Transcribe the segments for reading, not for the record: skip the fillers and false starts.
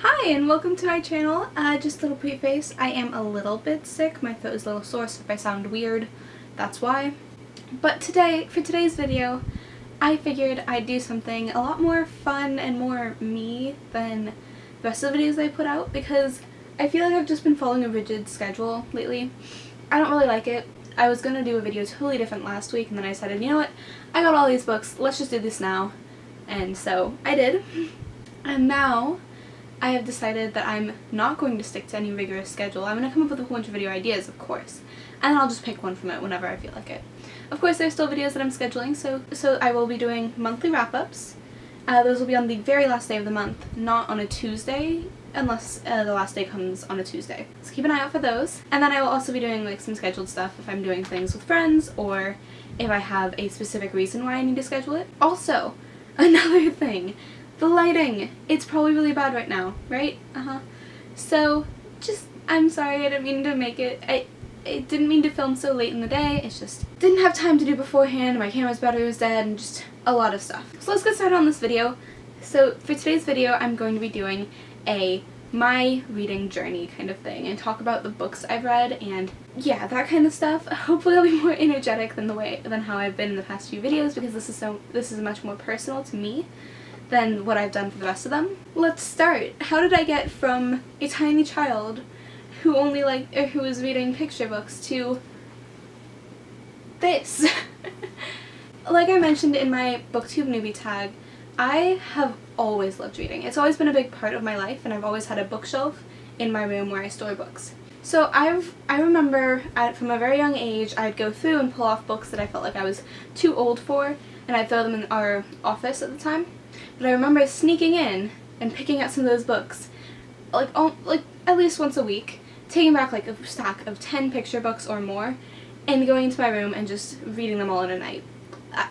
Hi and welcome to my channel. Just a little preface, I am a little bit sick. My throat is a little sore, so if I sound weird, that's why. But today, for today's video, I figured I'd do something a lot more fun and more me than the rest of the videos I put out because I feel like I've just been following a rigid schedule lately. I don't really like it. I was gonna do a video totally different last week and then I decided, you know what, I got all these books, let's just do this now. And so I did. And now I have decided that I'm not going to stick to any rigorous schedule. I'm going to come up with a whole bunch of video ideas, of course, and I'll just pick one from it whenever I feel like it. Of course, there's still videos that I'm scheduling, so I will be doing monthly wrap-ups. Those will be on the very last day of the month, not on a Tuesday, unless the last day comes on a Tuesday. So keep an eye out for those. And then I will also be doing like some scheduled stuff if I'm doing things with friends or if I have a specific reason why I need to schedule it. Also, another thing. The lighting, it's probably really bad right now, right? So, I'm sorry, I didn't mean to make it, I didn't mean to film so late in the day, it's just didn't have time to do beforehand, my camera's battery was dead, and just a lot of stuff. So let's get started on this video. So for today's video, I'm going to be doing a my reading journey kind of thing, and talk about the books I've read, and yeah, that kind of stuff. Hopefully I'll be more energetic than how I've been in the past few videos, because this is much more personal to me than what I've done for the rest of them. Let's start. How did I get from a tiny child who who was reading picture books to this? Like I mentioned in my booktube newbie tag, I have always loved reading. It's always been a big part of my life, and I've always had a bookshelf in my room where I store books. So I remember from a very young age, I'd go through and pull off books that I felt like I was too old for, and I'd throw them in our office at the time. But I remember sneaking in and picking out some of those books, like at least once a week, taking back like a stack of 10 picture books or more, and going into my room and just reading them all in a night.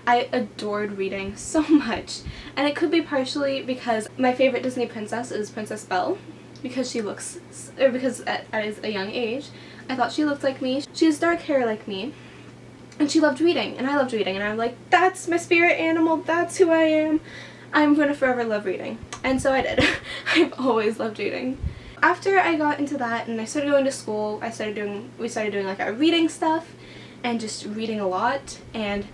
I adored reading so much, and it could be partially because my favorite Disney princess is Princess Belle, because because at a young age, I thought she looked like me. She has dark hair like me, and she loved reading, and I loved reading, and I'm like, that's my spirit animal, that's who I am. I'm going to forever love reading. And so I did. I've always loved reading. After I got into that and I started going to school, we started doing like our reading stuff and just reading a lot, and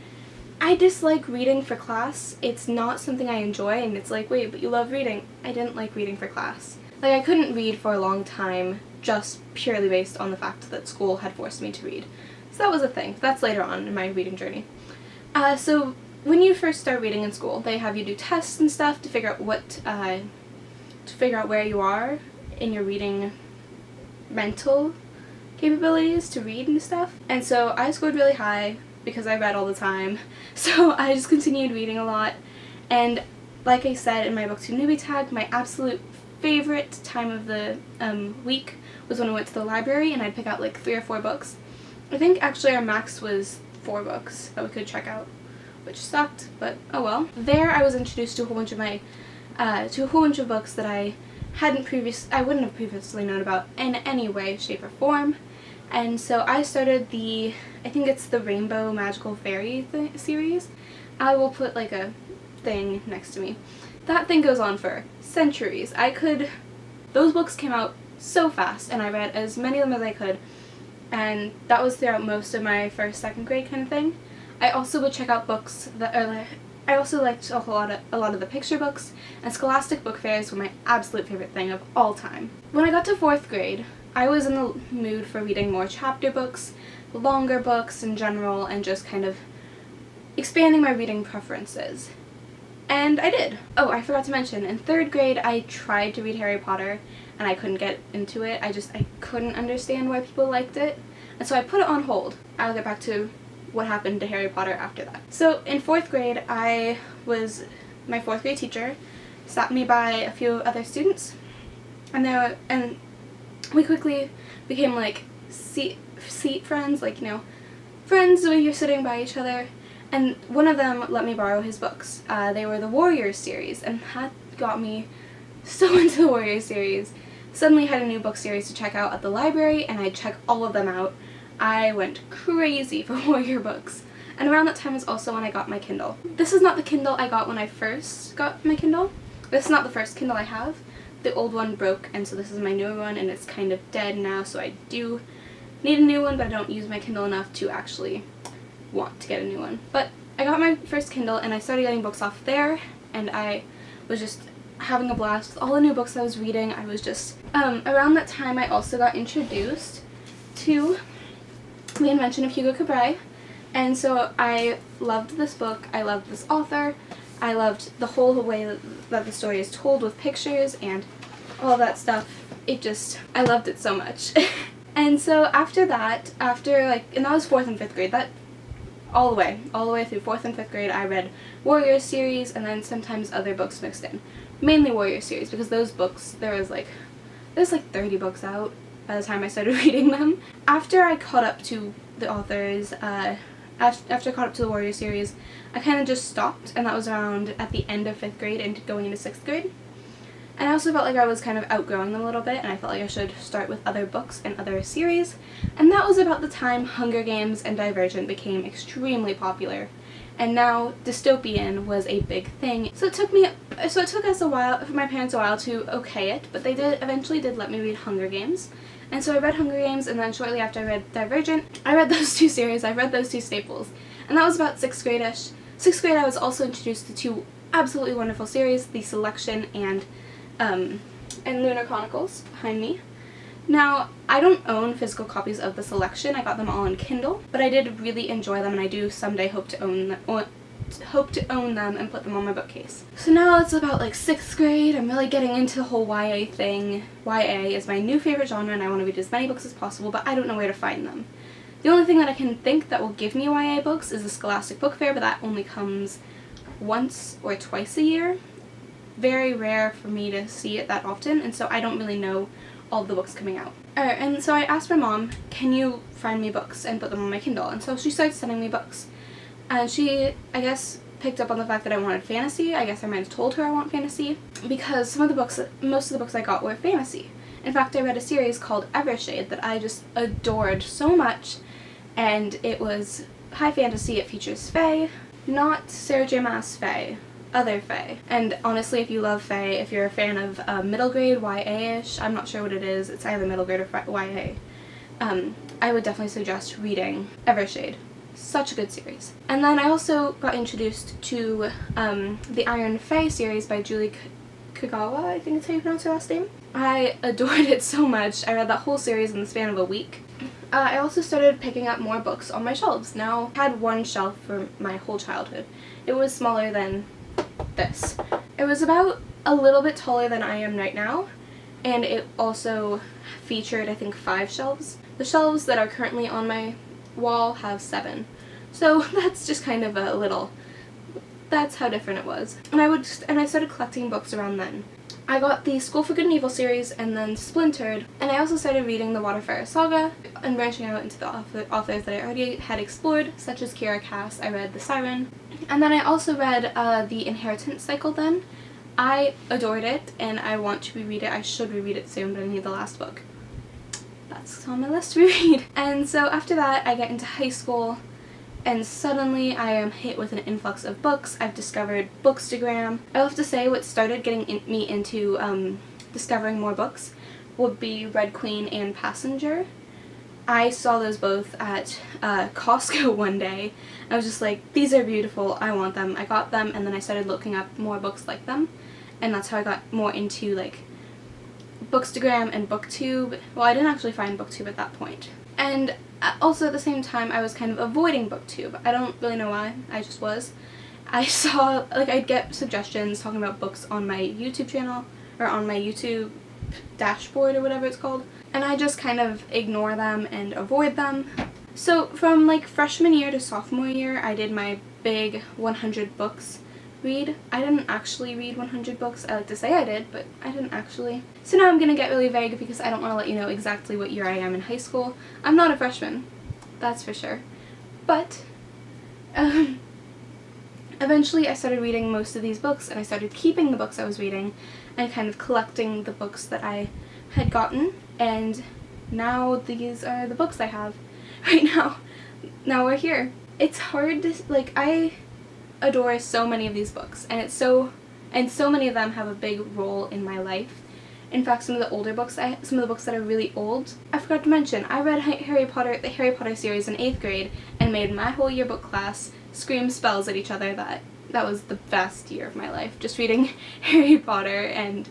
I dislike reading for class. It's not something I enjoy, and it's like, wait, but you love reading. I didn't like reading for class. Like, I couldn't read for a long time just purely based on the fact that school had forced me to read. So that was a thing. That's later on in my reading journey. So when you first start reading in school, they have you do tests and stuff to figure out where you are in your reading mental capabilities to read and stuff. And so I scored really high because I read all the time. So I just continued reading a lot. And like I said in my booktube newbie tag, my absolute favorite time of the week was when I went to the library and I'd pick out like 3 or 4 books. I think actually our max was 4 books that we could check out, which sucked, but oh well. There I was introduced to a whole bunch of books that I wouldn't have previously known about in any way, shape, or form. And so I started I think it's the Rainbow Magical Fairy series. I will put like a thing next to me. That thing goes on for centuries. Those books came out so fast, and I read as many of them as I could, and that was throughout most of my 1st, 2nd grade kind of thing. I also would check out books I also liked a lot of the picture books, and scholastic book fairs were my absolute favorite thing of all time. When I got to 4th grade, I was in the mood for reading more chapter books, longer books in general, and just kind of expanding my reading preferences. And I did. Oh, I forgot to mention, in 3rd grade I tried to read Harry Potter, and I couldn't get into it. I couldn't understand why people liked it, and so I put it on hold. I'll get back to what happened to Harry Potter after that. So in 4th grade, my 4th grade teacher sat me by a few other students, and we quickly became like seat friends, like, you know, friends where you're sitting by each other. And one of them let me borrow his books. They were the Warriors series, and that got me so into the Warriors series. Suddenly had a new book series to check out at the library, and I'd check all of them out. I went crazy for Warrior books. And around that time is also when I got my Kindle. This is not the Kindle I got when I first got my Kindle. This is not the first Kindle I have. the old one broke, and so this is my newer one, and it's kind of dead now, so I do need a new one, but I don't use my Kindle enough to actually want to get a new one. But I got my first Kindle and I started getting books off there, and I was just having a blast with all the new books I was reading. I was just around that time I also got introduced to The Invention of Hugo Cabret, and so I loved this book. I loved this author. I loved the whole way that the story is told with pictures and all that stuff. I loved it so much. And so after that, and that was 4th and 5th grade, that all the way through 4th and 5th grade, I read Warrior series and then sometimes other books mixed in. Mainly Warrior series, because those books, there's like 30 books out by the time I started reading them. After I caught up to the authors, after I caught up to the Warrior series, I kind of just stopped, and that was around at the end of 5th grade and going into 6th grade. And I also felt like I was kind of outgrowing them a little bit, and I felt like I should start with other books and other series. And that was about the time Hunger Games and Divergent became extremely popular. And now dystopian was a big thing. So it took us a while, for my parents a while, to okay it, but they eventually did let me read Hunger Games. And so I read Hunger Games, and then shortly after I read Divergent, I read those two series, I read those two staples. And that was about 6th grade-ish. 6th grade I was also introduced to two absolutely wonderful series, The Selection and Lunar Chronicles behind me. Now, I don't own physical copies of The Selection. I got them all on Kindle, but I did really enjoy them, and I do someday hope to own them and put them on my bookcase. So now it's about like 6th grade. I'm really getting into the whole YA thing. YA is my new favorite genre, and I want to read as many books as possible, but I don't know where to find them. The only thing that I can think that will give me YA books is the Scholastic Book Fair, but that only comes once or twice a year. Very rare for me to see it that often, and so I don't really know all the books coming out. And so I asked my mom, can you find me books and put them on my Kindle? And so she started sending me books. And she, I guess, picked up on the fact that I wanted fantasy. I guess I might have told her I want fantasy, because most of the books I got were fantasy. In fact, I read a series called Evershade that I just adored so much, and it was high fantasy. It features fae, not Sarah J. Maas fae, other fae. And honestly, if you love fae, if you're a fan of middle grade YA-ish, I'm not sure what it is, it's either middle grade or YA, I would definitely suggest reading Evershade. Such a good series. And then I also got introduced to the Iron Fae series by Julie Kagawa, I think that's how you pronounce her last name. I adored it so much. I read that whole series in the span of a week. I also started picking up more books on my shelves. Now, I had one shelf for my whole childhood. It was smaller than this. It was about a little bit taller than I am right now, and it also featured, I think, 5 shelves. The shelves that are currently on my wall have 7. So that's just kind of a little, that's how different it was. And I started collecting books around then. I got the School for Good and Evil series and then Splintered, and I also started reading the Waterfire Saga and branching out into the authors that I already had explored, such as Kiera Cass. I read The Siren, and then I also read the Inheritance cycle then. I adored it, and I want to reread it. I should reread it soon, but I need the last book. That's on my list to reread. And so after that, I get into high school, and suddenly I am hit with an influx of books. I've discovered Bookstagram. I have to say what started getting me into discovering more books would be Red Queen and Passenger. I saw those both at Costco one day. I was just like, these are beautiful, I want them. I got them, and then I started looking up more books like them, and that's how I got more into like Bookstagram and BookTube. Well, I didn't actually find BookTube at that point. And also at the same time, I was kind of avoiding BookTube. I don't really know why, I just was. I saw, like, I'd get suggestions talking about books on my YouTube channel, or on my YouTube dashboard or whatever it's called, and I just kind of ignore them and avoid them. So from like freshman year to sophomore year, I did my big 100 books read. I didn't actually read 100 books. I like to say I did, but I didn't actually. So now I'm gonna get really vague because I don't want to let you know exactly what year I am in high school. I'm not a freshman, that's for sure. But eventually I started reading most of these books, and I started keeping the books I was reading and kind of collecting the books that I had gotten, and now these are the books I have right now. Now we're here. It's hard to, like, I adore so many of these books, and so many of them have a big role in my life, In fact, some of the books that are really old, I forgot to mention, I read the Harry Potter series in 8th grade and made my whole yearbook class scream spells at each other. That was the best year of my life, just reading Harry Potter, and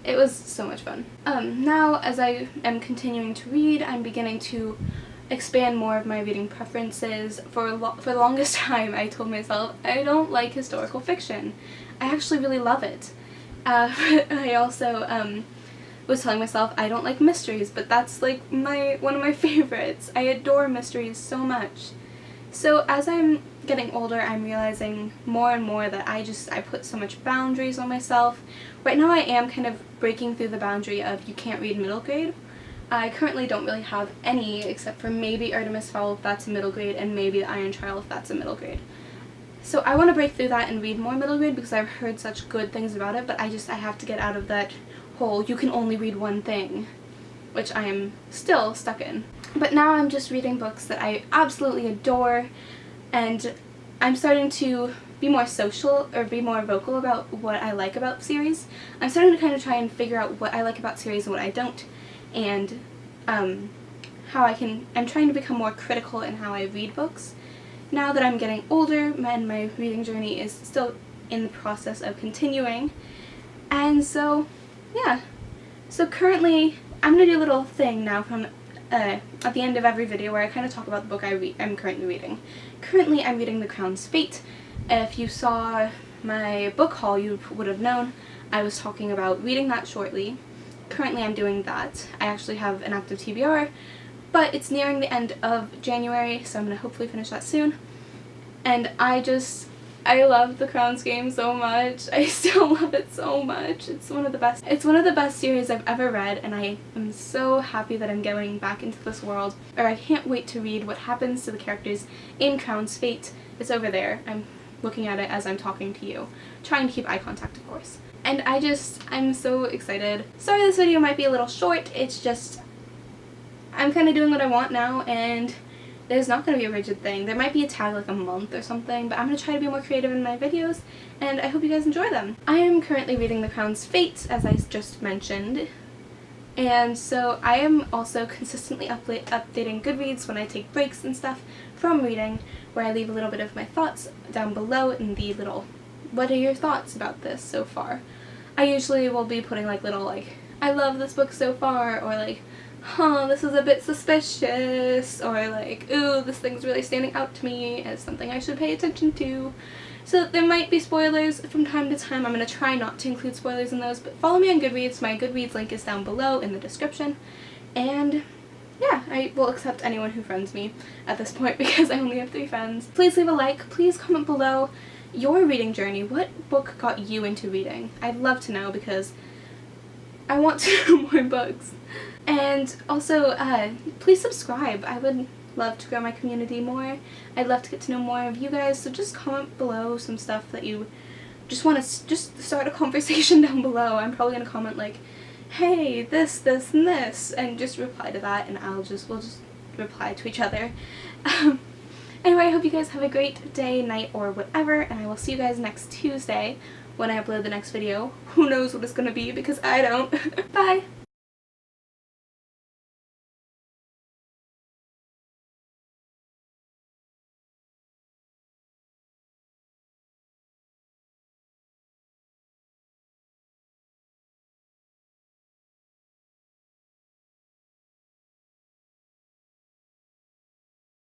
it was so much fun. Now, as I am continuing to read, I'm beginning to expand more of my reading preferences. For the longest time, I told myself, I don't like historical fiction. I actually really love it. I also was telling myself I don't like mysteries, but that's like one of my favorites. I adore mysteries so much. So as I'm getting older, I'm realizing more and more that I put so much boundaries on myself. Right now I am kind of breaking through the boundary of you can't read middle grade. I currently don't really have any, except for maybe Artemis Fowl if that's a middle grade, and maybe The Iron Trial if that's a middle grade. So I want to break through that and read more middle grade because I've heard such good things about it, but I have to get out of that whole you can only read one thing, which I am still stuck in. But now I'm just reading books that I absolutely adore, and I'm starting to be more social or be more vocal about what I like about series. I'm starting to kind of try and figure out what I like about series and what I don't, and I'm trying to become more critical in how I read books. Now that I'm getting older and my reading journey is still in the process of continuing, and so yeah. So currently I'm going to do a little thing now from at the end of every video where I kind of talk about the book I'm currently reading. Currently I'm reading The Crown's Fate. If you saw my book haul, you would have known I was talking about reading that shortly. Currently I'm doing that. I actually have an active TBR, but it's nearing the end of January, so I'm going to hopefully finish that soon. And I love The Crown's Game so much. I still love it so much. It's one of the best series I've ever read, and I am so happy that I'm going back into this world. Or I can't wait to read what happens to the characters in Crown's Fate. It's over there. I'm looking at it as I'm talking to you. Trying to keep eye contact, of course. And I'm so excited. Sorry this video might be a little short. It's just, I'm kind of doing what I want now, and there's not going to be a rigid thing. There might be a tag like a month or something, but I'm going to try to be more creative in my videos, and I hope you guys enjoy them. I am currently reading The Crown's Fate, as I just mentioned, and so I am also consistently updating Goodreads when I take breaks and stuff from reading, where I leave a little bit of my thoughts down below in the little, what are your thoughts about this so far? I usually will be putting like little I love this book so far, or like, huh, this is a bit suspicious, or like, ooh, this thing's really standing out to me as something I should pay attention to. So there might be spoilers from time to time. I'm going to try not to include spoilers in those, but follow me on Goodreads. My Goodreads link is down below in the description. And yeah, I will accept anyone who friends me at this point because I only have 3 friends. Please leave a like. Please comment below your reading journey. What book got you into reading? I'd love to know because I want to know more books. And also, please subscribe. I would love to grow my community more. I'd love to get to know more of you guys, so just comment below some stuff that you just want to just start a conversation down below. I'm probably going to comment like, hey, this, and this, and just reply to that, and we'll just reply to each other. Anyway, I hope you guys have a great day, night, or whatever, and I will see you guys next Tuesday when I upload the next video. Who knows what it's going to be because I don't. Bye!